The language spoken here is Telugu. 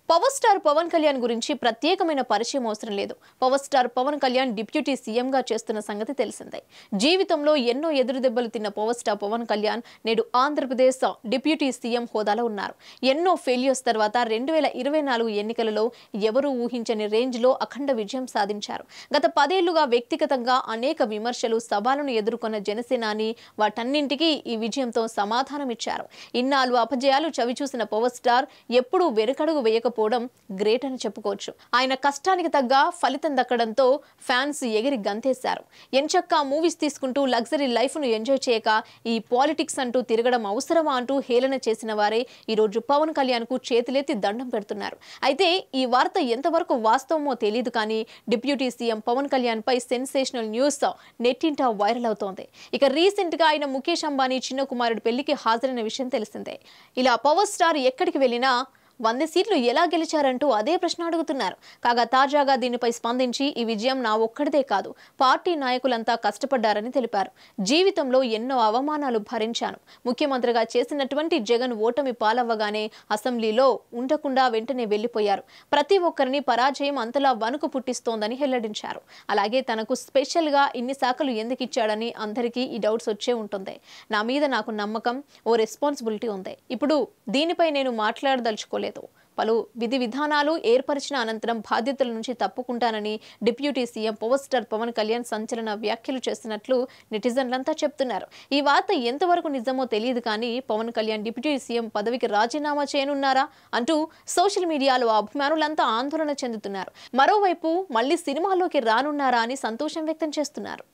పవర్ స్టార్ పవన్ కళ్యాణ్ గురించి ప్రత్యేకమైన పరిచయం అవసరం లేదు. Power star Pawan Kalyan deputy CM గా చేస్తున్న సంగతి తెలిసిందే. జీవితంలో ఎన్నో ఎదురుదెబ్బలు తిన్న పవర్ స్టార్ పవన్ కళ్యాణ్ నేడు ఆంధ్రప్రదేశ్ డిప్యూటీ సీఎం హోదాలో ఉన్నారు. ఎన్నో ఫెయిల్యూర్స్ తర్వాత 2024 ఎన్నికలలో ఎవరూ ఊహించని రేంజ్ లో అఖండ విజయం సాధించారు. గత 10 ఏళ్లుగా వ్యక్తిగతంగా అనేక విమర్శలు, సవాళ్లను ఎదుర్కొన్న జనసేనాని వాటన్నింటికీ ఈ విజయంతో సమాధానమిచ్చారు. ఇన్నాళ్ళు అపజయాలు చవిచూసిన పవర్ స్టార్ ఎప్పుడూ వెనుకడుగు వేయక గ్రేట్ అని చెప్పుకోవచ్చు. ఆయన కష్టానికి తగ్గ ఫలితం దక్కడంతో ఫ్యాన్స్ ఎగిరి గంతేశారు. ఎంచక్కా మూవీస్ తీసుకుంటూ లగ్జరీ లైఫ్ ను ఎంజాయ్ చేయక ఈ పాలిటిక్స్ అంటూ తిరగడం అవసరమా అంటూ హేళన చేసిన వారే ఈ రోజు పవన్ కళ్యాణ్ కు చేతులెత్తి దండం పెడుతున్నారు. అయితే ఈ వార్త ఎంతవరకు వాస్తవమో తెలియదు కానీ డిప్యూటీ సీఎం పవన్ కళ్యాణ్ పై సెన్సేషనల్ న్యూస్ నెట్టింట వైరల్ అవుతోంది. ఇక రీసెంట్ గా ఆయన ముఖేష్ అంబానీ చిన్న కుమారుడి పెళ్లికి హాజరైన విషయం తెలిసిందే. ఇలా పవర్ స్టార్ ఎక్కడికి వెళ్ళినా 100 సీట్లు ఎలా గెలిచారంటూ అదే ప్రశ్న అడుగుతున్నారు. కాగా తాజాగా దీనిపై స్పందించి ఈ విజయం నా ఒక్కడిదే కాదు, పార్టీ నాయకులంతా కష్టపడ్డారని తెలిపారు. జీవితంలో ఎన్నో అవమానాలు భరించాను. ముఖ్యమంత్రిగా చేసినటువంటి జగన్ ఓటమి పాలవ్వగానే అసెంబ్లీలో ఉండకుండా వెంటనే వెళ్లిపోయారు. ప్రతి ఒక్కరిని పరాజయం అంతలా వణుకు పుట్టిస్తోందని వెల్లడించారు. అలాగే తనకు స్పెషల్ గా ఇన్ని శాఖలు ఎందుకు ఇచ్చాడని అందరికీ ఈ డౌట్స్ వచ్చే ఉంటుంది. నా మీద నాకు నమ్మకం, ఓ రెస్పాన్సిబిలిటీ ఉంది. ఇప్పుడు దీనిపై నేను మాట్లాడదలుచుకోలేదు. పలు విధి విధానాలు ఏర్పరిచిన అనంతరం బాధ్యతల నుంచి తప్పుకుంటానని deputy CM power star Pawan Kalyan సంచలన వ్యాఖ్యలు చేసినట్లు నెటిజన్లంతా చెప్తున్నారు. ఈ వార్త ఎంతవరకు నిజమో తెలియదు కానీ పవన్ కళ్యాణ్ డిప్యూటీ సీఎం పదవికి రాజీనామా చేయనున్నారా అంటూ సోషల్ మీడియాలో అభిమానులంతా ఆందోళన చెందుతున్నారు. మరోవైపు మళ్లీ సినిమాల్లోకి రానున్నారా అని సంతోషం వ్యక్తం చేస్తున్నారు.